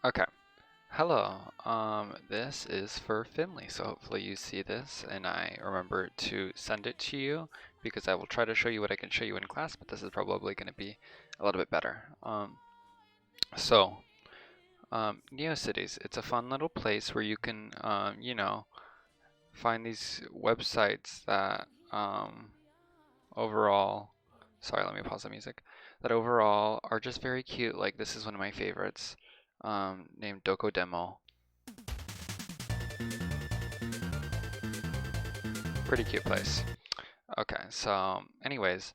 Okay. Hello. This is for Finley, so hopefully you see this and I remember to send it to you because I will try to show you what I can show you in class, but this is probably going to be a little bit better. So, neocities, it's a fun little place where you can, find these websites that overall, sorry, let me pause the music, that overall are just very cute. Like this is one of my favorites, named Doko Demo. Pretty cute place. Okay, so anyways,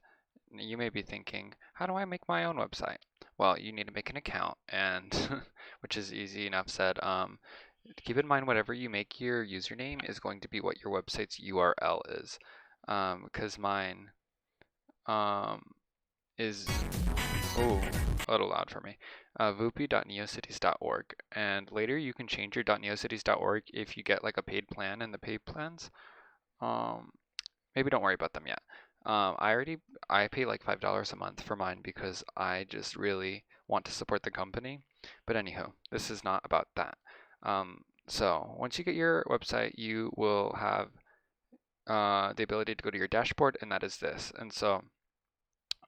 you may be thinking, how do I make my own website? Well, you need to make an account, and which is easy enough said. Keep in mind whatever you make your username is going to be what your website's URL is. Because mine is a little loud for me. vupi.neocities.org, and later you can change your .neocities.org if you get like a paid plan, and the paid plans, maybe don't worry about them yet. I pay like $5 a month for mine because I just really want to support the company. But anywho, this is not about that. So once you get your website, you will have the ability to go to your dashboard, and that is this. And so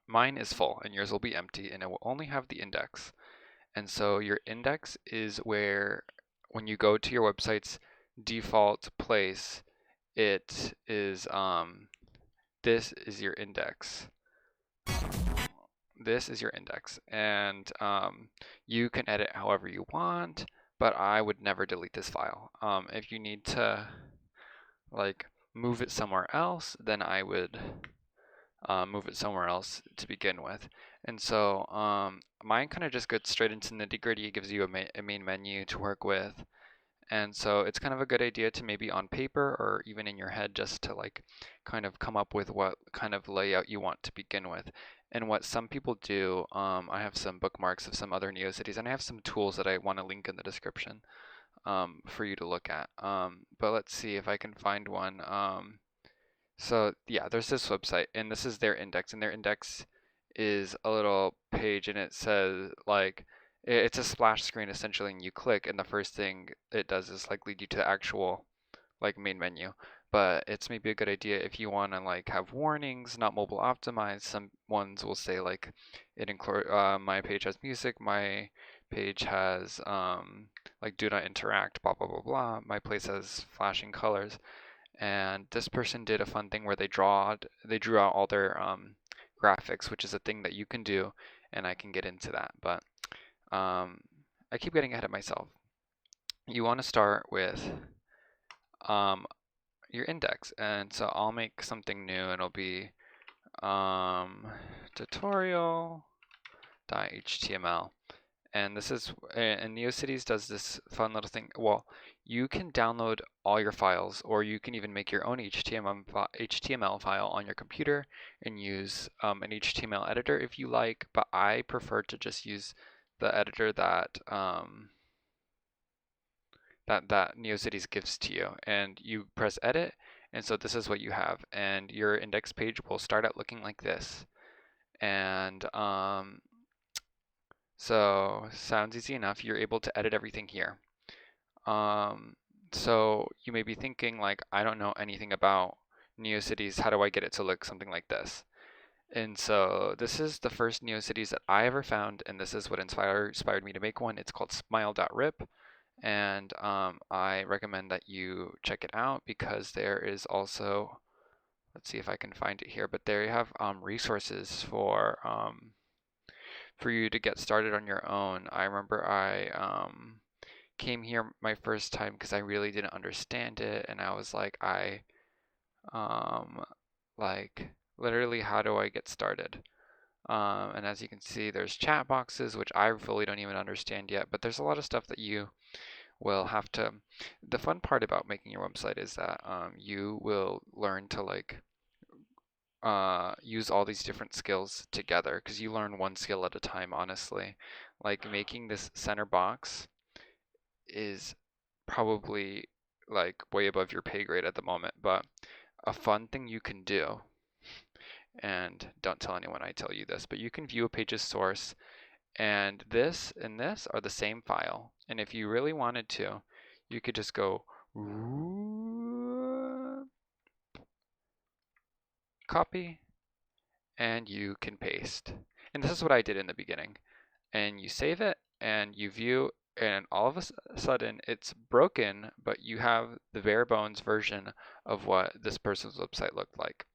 mine is full and yours will be empty, and it will only have the index. And so your index is where, when you go to your website's default place, it is this is your index. This is your index, and you can edit however you want, but I would never delete this file. If you need to like move it somewhere else, then I would move it somewhere else to begin with. And so mine kind of just gets straight into nitty-gritty. It gives you a main menu to work with. And so it's kind of a good idea to maybe on paper or even in your head just to like kind of come up with what kind of layout you want to begin with. And what some people do, I have some bookmarks of some other neocities, and I have some tools that I want to link in the description for you to look at. But let's see if I can find one. So yeah, there's this website, and this is their index, and their index is a little page, and it says like it's a splash screen essentially, and you click, and the first thing it does is like lead you to the actual like main menu. But it's maybe a good idea if you want to like have warnings, not mobile optimized. Some ones will say like it include my page has music, my page has like do not interact, blah blah blah blah. My place has flashing colors. And this person did a fun thing where they drew out all their graphics, which is a thing that you can do, and I can get into that. But I keep getting ahead of myself. You want to start with your index, and so I'll make something new, and it'll be tutorial.html. And this is, and neocities does this fun little thing. Well, you can download all your files, or you can even make your own HTML file on your computer and use an HTML editor if you like, but I prefer to just use the editor that that neocities gives to you. And you press edit, and so this is what you have, and your index page will start out looking like this. And so sounds easy enough. You're able to edit everything here. So you may be thinking like, I don't know anything about neocities. How do I get it to look something like this? And so this is the first neocities that I ever found, and this is what inspired me to make one. It's called smile.rip, and I recommend that you check it out because there is also, let's see if I can find it here, but there you have resources for you to get started on your own. I remember I came here my first time because I really didn't understand it, and I was like, like literally, how do I get started? And as you can see, there's chat boxes, which I fully don't even understand yet, but there's a lot of stuff that you will have to. The fun part about making your website is that you will learn to like use all these different skills together, because you learn one skill at a time, honestly. Like making this center box is probably like way above your pay grade at the moment, but a fun thing you can do, and don't tell anyone I tell you this, but you can view a page's source, And this and this are the same file. And if you really wanted to, you could just go copy, and you can paste. And this is what I did in the beginning. And you save it, and you view, and all of a sudden it's broken, but you have the bare bones version of what this person's website looked like.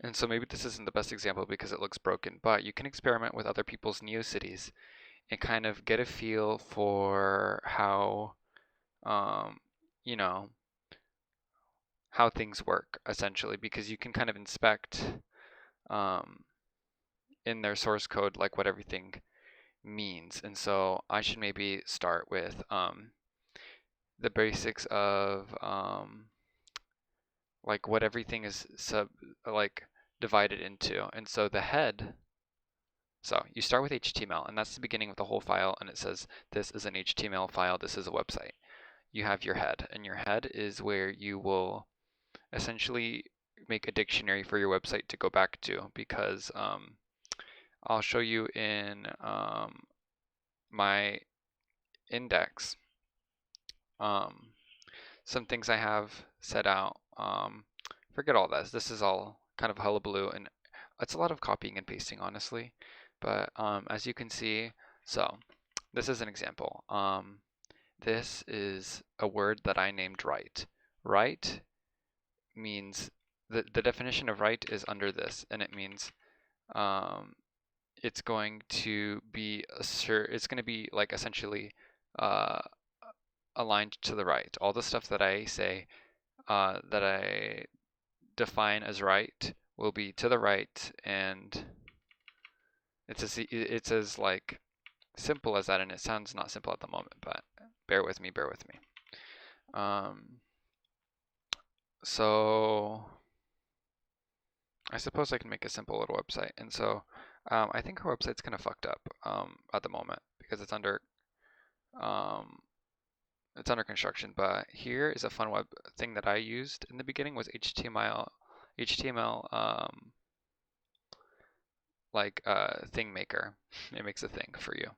And so maybe this isn't the best example because it looks broken, but you can experiment with other people's neocities and kind of get a feel for how, you know, how things work essentially, because you can kind of inspect in their source code like what everything means. And so I should maybe start with the basics of like what everything is divided into. And so the head, so you start with HTML, and that's the beginning of the whole file, and it says this is an HTML file, this is a website. You have your head, and your head is where you will essentially make a dictionary for your website to go back to, because I'll show you in my index some things I have set out. Forget all this. This is all kind of hullabaloo, and it's a lot of copying and pasting, honestly. But as you can see, so this is an example. This is a word that I named right. Right means, the definition of right is under this, and it means it's going to be it's going to be like essentially aligned to the right. All the stuff that I say that I define as right will be to the right, and it's as like simple as that, and it sounds not simple at the moment, but bear with me. So I suppose I can make a simple little website, and so I think her website's kind of fucked up at the moment because it's under construction. But here is a fun web thing that I used in the beginning was HTML thing maker. It makes a thing for you,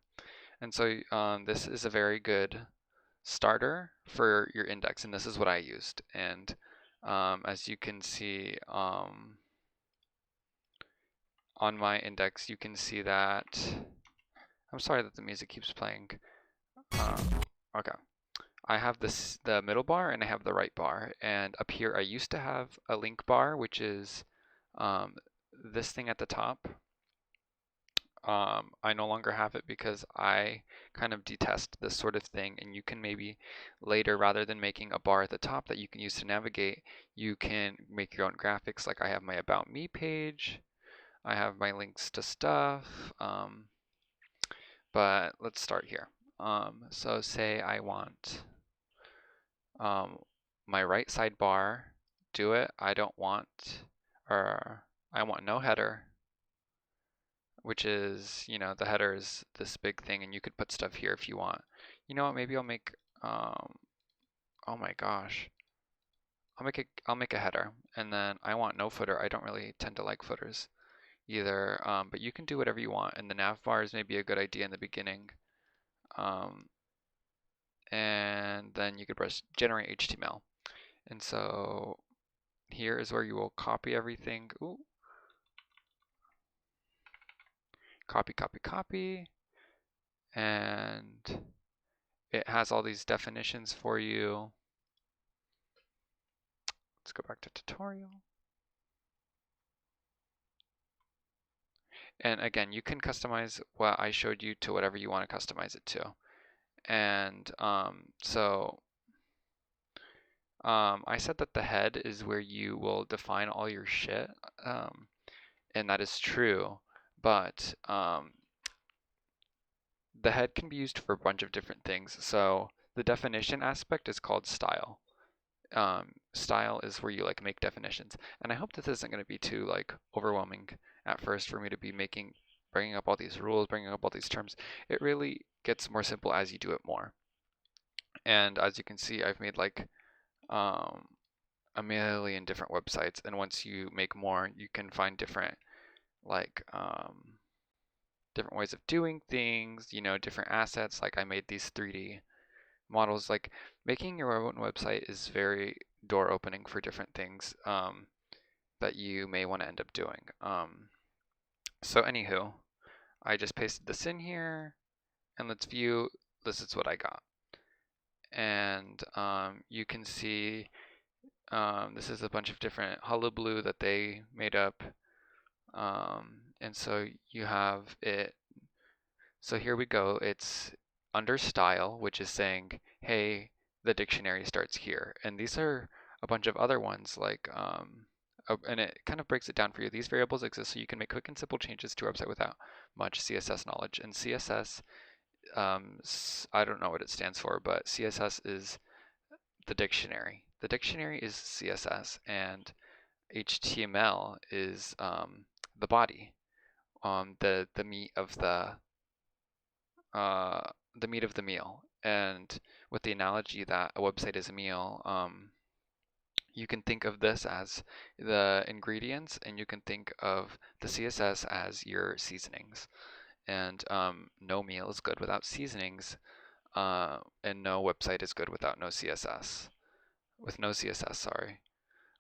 and so this is a very good starter for your index, and this is what I used. And as you can see on my index, you can see that, I'm sorry that the music keeps playing. Okay. I have the middle bar and I have the right bar, and up here I used to have a link bar, which is this thing at the top. I no longer have it because I kind of detest this sort of thing, and you can maybe later, rather than making a bar at the top that you can use to navigate, you can make your own graphics. Like I have my About Me page, I have my links to stuff, but let's start here. So say I want my right sidebar, do it. I don't want, or I want no header, which is, the header is this big thing, and you could put stuff here if you want. You know what, maybe I'll make, oh my gosh. I'll make a header, and then I want no footer. I don't really tend to like footers either, but you can do whatever you want, and the nav bar is maybe a good idea in the beginning. And then you could press generate HTML. And so here is where you will copy everything. Ooh. Copy. And it has all these definitions for you. Let's go back to tutorial. And again, you can customize what I showed you to whatever you want to customize it to. And I said that the head is where you will define all your shit, and that is true, but the head can be used for a bunch of different things. So the definition aspect is called style. Style is where you make definitions, and I hope this isn't going to be too overwhelming at first for me to be bringing up all these rules, bringing up all these terms. It really gets more simple as you do it more. And as you can see, I've made a million different websites, and once you make more, you can find different different ways of doing things, you know, different assets. Like I made these 3D models. Like making your own website is very door opening for different things that you may want to end up doing. So anywho, I just pasted this in here, and let's view. This is what I got, and you can see this is a bunch of different hullabaloo that they made up, and so you have it. So here we go. It's under style, which is saying, hey, the dictionary starts here, and these are a bunch of other ones like and it kind of breaks it down for you. These variables exist so you can make quick and simple changes to your website without much CSS knowledge. And CSS, I don't know what it stands for, but CSS is the dictionary. The dictionary is CSS, and HTML is the body, the meat of the meat of the meal. And with the analogy that a website is a meal, you can think of this as the ingredients, and you can think of the CSS as your seasonings. And no meal is good without seasonings, and no website is good without no CSS. With no CSS, sorry.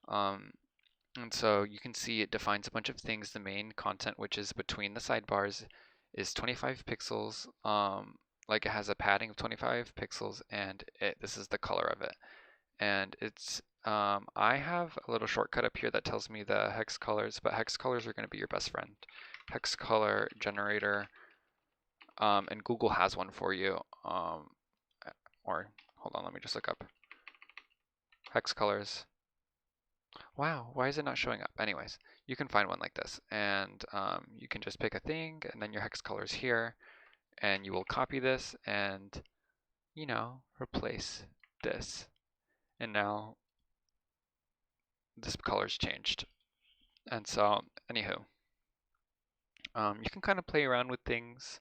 And so you can see it defines a bunch of things. The main content, which is between the sidebars, is 25 pixels. Like it has a padding of 25 pixels, and this is the color of it. And it's I have a little shortcut up here that tells me the hex colors, but hex colors are going to be your best friend. Hex color generator, and Google has one for you. Or hold on, let me just look up hex colors. Wow, why is it not showing up? Anyways, you can find one like this, and you can just pick a thing, and then your hex colors here, and you will copy this and, you know, replace this. And now this color's changed. And so, anywho, you can kind of play around with things.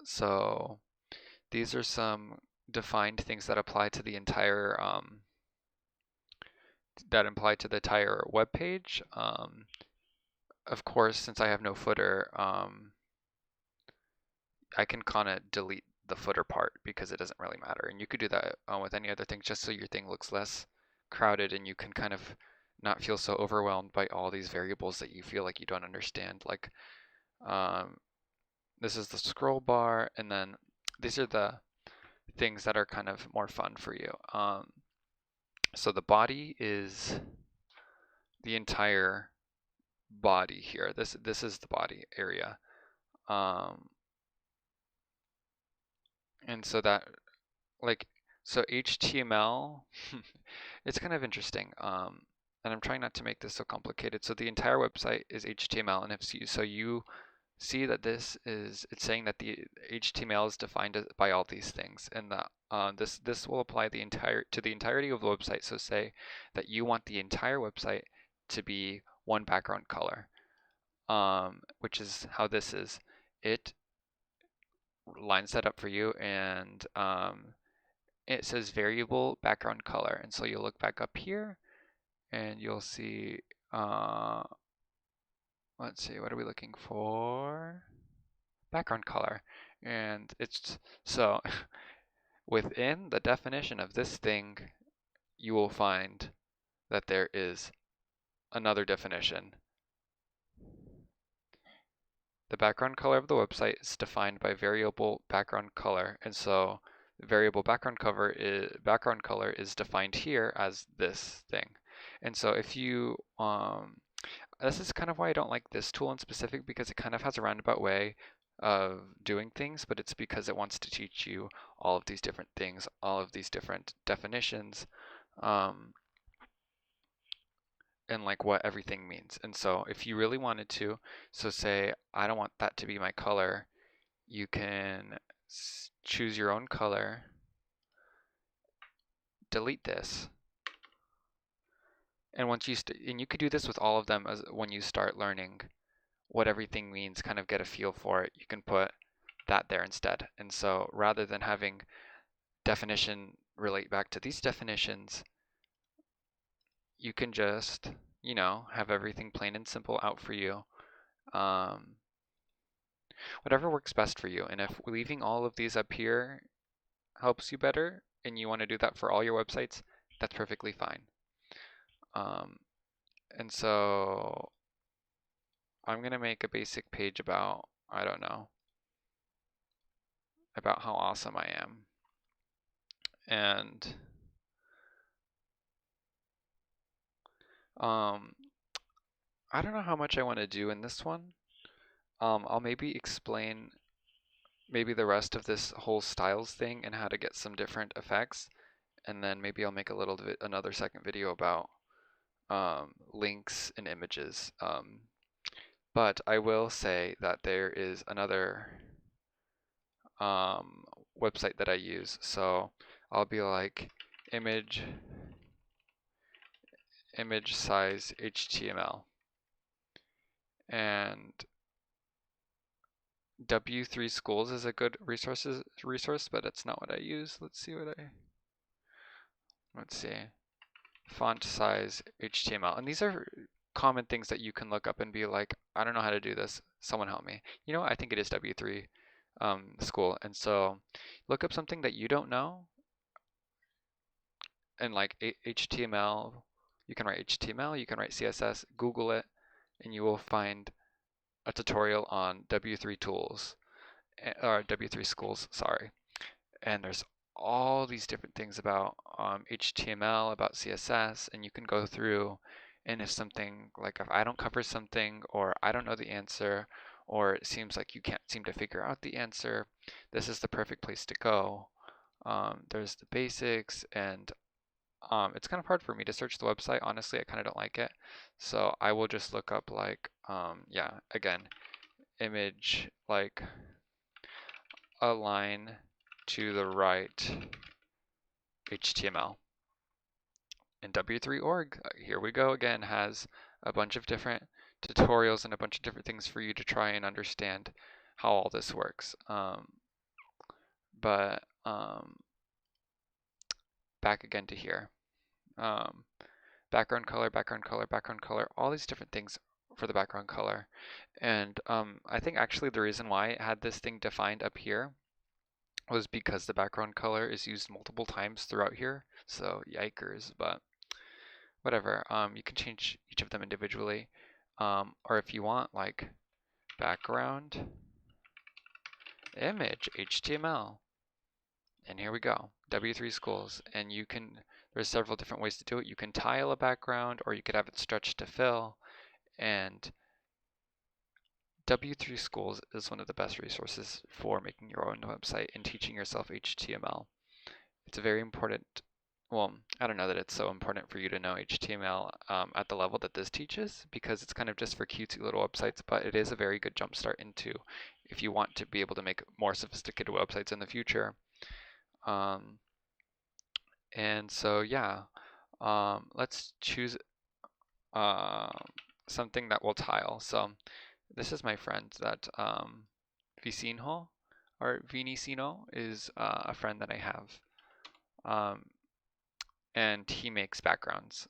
So these are some defined things that apply to the entire web page. Of course, since I have no footer, I can kind of delete the footer part because it doesn't really matter. And you could do that with any other thing, just so your thing looks less crowded and you can kind of not feel so overwhelmed by all these variables that you feel like you don't understand. Like this is the scroll bar, and then these are the things that are kind of more fun for you. So the body is the entire body here. This is the body area. And so that, like, so HTML, it's kind of interesting. And I'm trying not to make this so complicated. So the entire website is HTML, and if you see that it's saying that the HTML is defined by all these things, and that this will apply to the entirety of the website. So say that you want the entire website to be one background color, which is how this is. It lines that up for you, and it says variable background color, and so you'll look back up here and you'll see let's see, what are we looking for? Background color. And it's so within the definition of this thing, you will find that there is another definition. The background color of the website is defined by variable background color, and so variable background color is defined here as this thing. And so if you this is kind of why I don't like this tool in specific, because it kind of has a roundabout way of doing things, but it's because it wants to teach you all of these different things, all of these different definitions, and like what everything means. And so if you really wanted to, so say I don't want that to be my color, you can choose your own color, delete this, and once you and you could do this with all of them when you start learning what everything means, kind of get a feel for it, you can put that there instead. And so rather than having definition relate back to these definitions, you can just, you know, have everything plain and simple out for you. whatever works best for you. And if leaving all of these up here helps you better and you want to do that for all your websites, that's perfectly fine. And so I'm going to make a basic page about, I don't know, about how awesome I am. And I don't know how much I want to do in this one. I'll maybe explain maybe the rest of this whole styles thing and how to get some different effects. And then maybe I'll make a little bit another second video about links and images. But I will say that there is another website that I use. So I'll be like image size HTML, and W3 Schools is a good resource, but it's not what I use. Let's see. Font size HTML. And these are common things that you can look up and be like, I don't know how to do this. Someone help me. You know what? I think it is W3 School. And so look up something that you don't know, and like HTML, you can write HTML, you can write CSS, Google it, and you will find a tutorial on W3 tools, or W3 schools, sorry. And there's all these different things about HTML, about CSS, and you can go through, and if something, like if I don't cover something, or I don't know the answer, or it seems like you can't seem to figure out the answer, this is the perfect place to go. There's the basics, and it's kind of hard for me to search the website. Honestly, I kind of don't like it. So I will just look up like, yeah, again, image, like align to the right HTML. And W3.org, here we go again, has a bunch of different tutorials and a bunch of different things for you to try and understand how all this works. Back again to here. Background color, background color, background color, all these different things for the background color. And I think actually the reason why it had this thing defined up here was because the background color is used multiple times throughout here. So yikers, but whatever. You can change each of them individually. Or if you want, like background image HTML. And here we go, W3 schools. And you can, there's several different ways to do it. You can tile a background, or you could have it stretched to fill. And W3 schools is one of the best resources for making your own website and teaching yourself HTML. It's a very important, well, I don't know that it's so important for you to know HTML at the level that this teaches, because it's kind of just for cutesy little websites, but it is a very good jumpstart into if you want to be able to make more sophisticated websites in the future. And so yeah, let's choose something that will tile. So this is my friend that Vicinho, or Vinicino, is a friend that I have, and he makes backgrounds.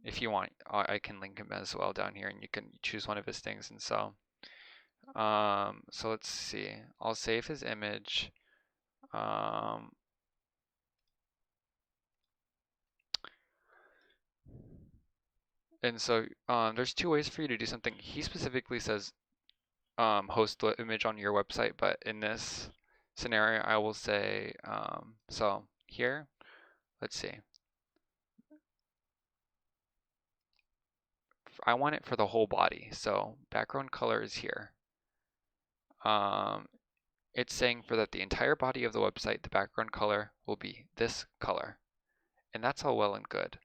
If you want, I can link him as well down here, and you can choose one of his things. And so let's see, I'll save his image. And so there's two ways for you to do something. He specifically says host the image on your website, but in this scenario, I will say, so here, let's see. I want it for the whole body, so background color is here. It's saying for that the entire body of the website, the background color will be this color. And that's all well and good,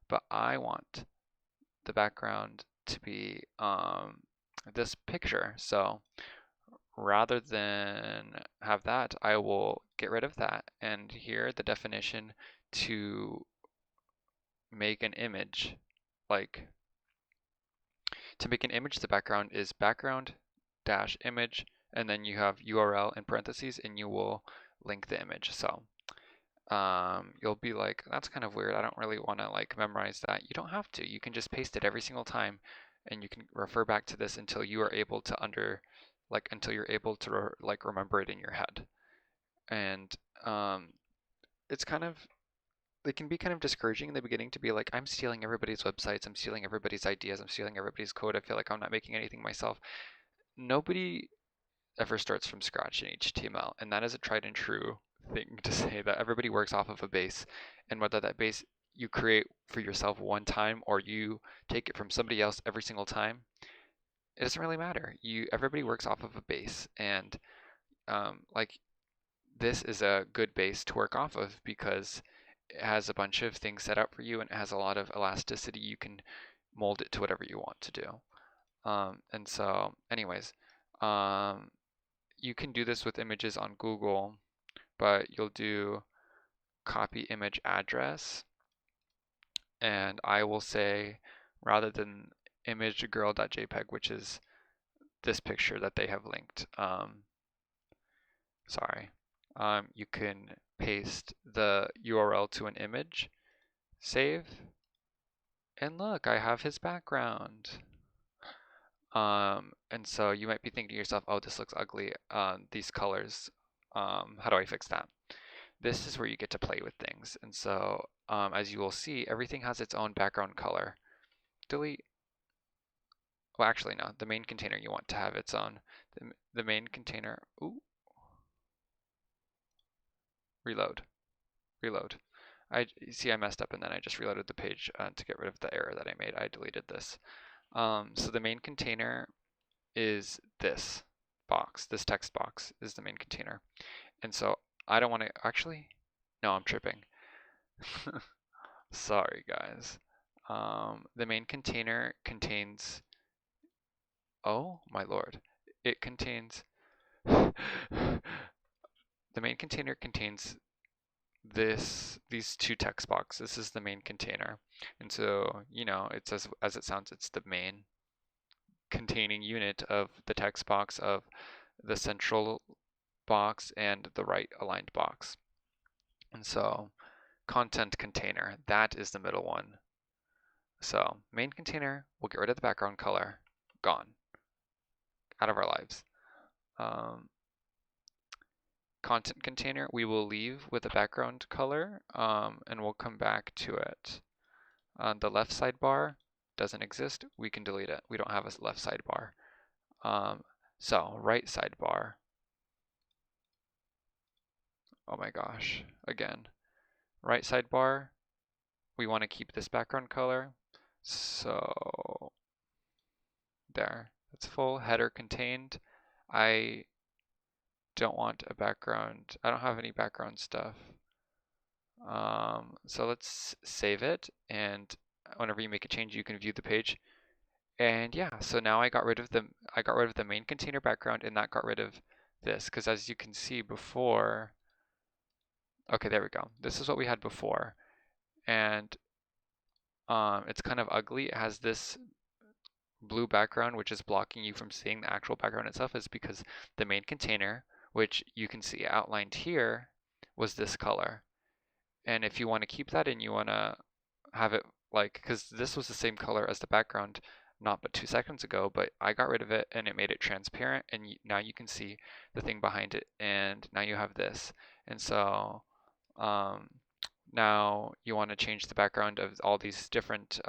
but I want the background to be this picture. So rather than have that, I will get rid of that. And here the definition to make an image, like to make an image, the background is background dash image, and then you have URL in parentheses, and you will link the image. So you'll be like, that's kind of weird. I don't really want to like memorize that. You don't have to. You can just paste it every single time, and you can refer back to this until you are able to remember it in your head. And it's kind of, they can be kind of discouraging in the beginning to be like, I'm stealing everybody's websites, I'm stealing everybody's ideas, I'm stealing everybody's code, I feel like I'm not making anything myself. Nobody ever starts from scratch in HTML, and that is a tried and true thing to say, that everybody works off of a base, and whether that base you create for yourself one time or you take it from somebody else every single time, it doesn't really matter. Everybody works off of a base, and like this is a good base to work off of because it has a bunch of things set up for you and it has a lot of elasticity. You can mold it to whatever you want to do. And so anyways, you can do this with images on Google, but you'll do copy image address, and I will say, rather than imagegirl.jpg, which is this picture that they have linked, you can paste the URL to an image, save, and look, I have his background. And so you might be thinking to yourself, oh, this looks ugly, these colors, how do I fix that? This is where you get to play with things. And so as you will see, everything has its own background color. Delete. Well, actually, no, the main container you want to have its own. The main container, ooh, reload. I messed up and then I just reloaded the page to get rid of the error that I made. I deleted this. So the main container is this box. This text box is the main container. And so I don't want to, actually, no, I'm tripping. Sorry, guys. The main container contains, oh my lord, it contains, the main container contains these two text boxes. This is the main container. And so, it's as it sounds, it's the main containing unit of the text box of the central box and the right aligned box. And so content container, that is the middle one. So main container, we'll get rid of the background color, gone, out of our lives. Content container, we will leave with the background color, and we'll come back to it. The left sidebar doesn't exist, we can delete it. We don't have a left sidebar. So right sidebar, oh my gosh, again. Right sidebar, we want to keep this background color. So there, that's full. Header contained. I don't want a background. I don't have any background stuff. So let's save it, and whenever you make a change, you can view the page. And yeah, so now I got rid of the main container background, and that got rid of this, because as you can see before, okay, there we go. This is what we had before, and it's kind of ugly. It has this blue background, which is blocking you from seeing the actual background itself, is because the main container, which you can see outlined here, was this color. And if you want to keep that and you want to have it because this was the same color as the background not but 2 seconds ago, but I got rid of it and it made it transparent, and now you can see the thing behind it, and now you have this. And so now you want to change the background of all these different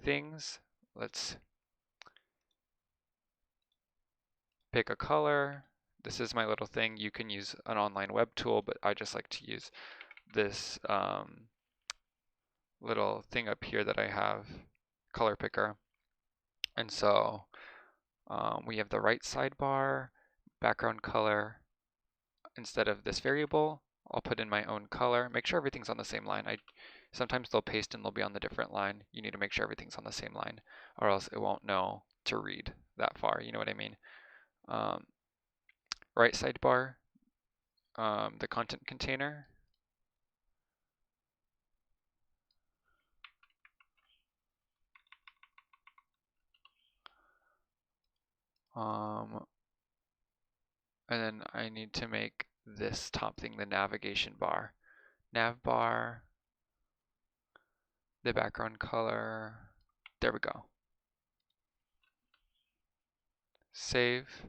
things. Let's pick a color. This is my little thing. You can use an online web tool, but I just like to use this little thing up here that I have, color picker. And so we have the right sidebar, background color. Instead of this variable, I'll put in my own color. Make sure everything's on the same line. Sometimes they'll paste and they'll be on the different line. You need to make sure everything's on the same line, or else it won't know to read that far. You know what I mean? Right sidebar, the content container. And then I need to make this top thing the navigation bar. Nav bar, the background color, there we go. save,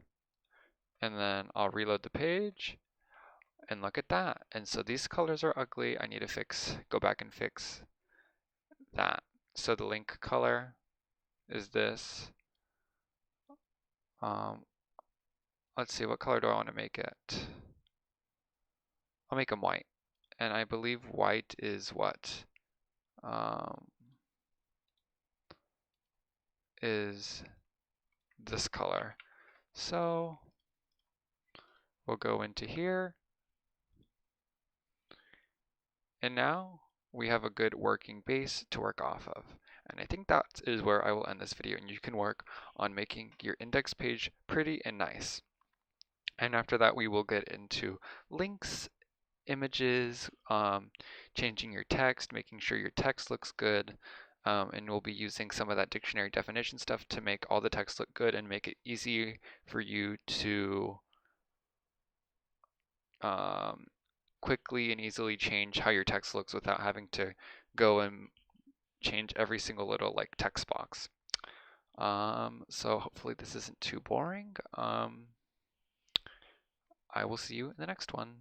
and then I'll reload the page, and look at that. And so these colors are ugly. I need to go back and fix that. So the link color is this. Let's see, what color do I want to make it? I'll make them white. And I believe white is what? Is this color. So we'll go into here. And now we have a good working base to work off of. And I think that is where I will end this video, and you can work on making your index page pretty and nice. And after that, we will get into links, images, changing your text, making sure your text looks good, and we'll be using some of that dictionary definition stuff to make all the text look good and make it easy for you to quickly and easily change how your text looks without having to go and change every single little like text box. So hopefully this isn't too boring. I will see you in the next one.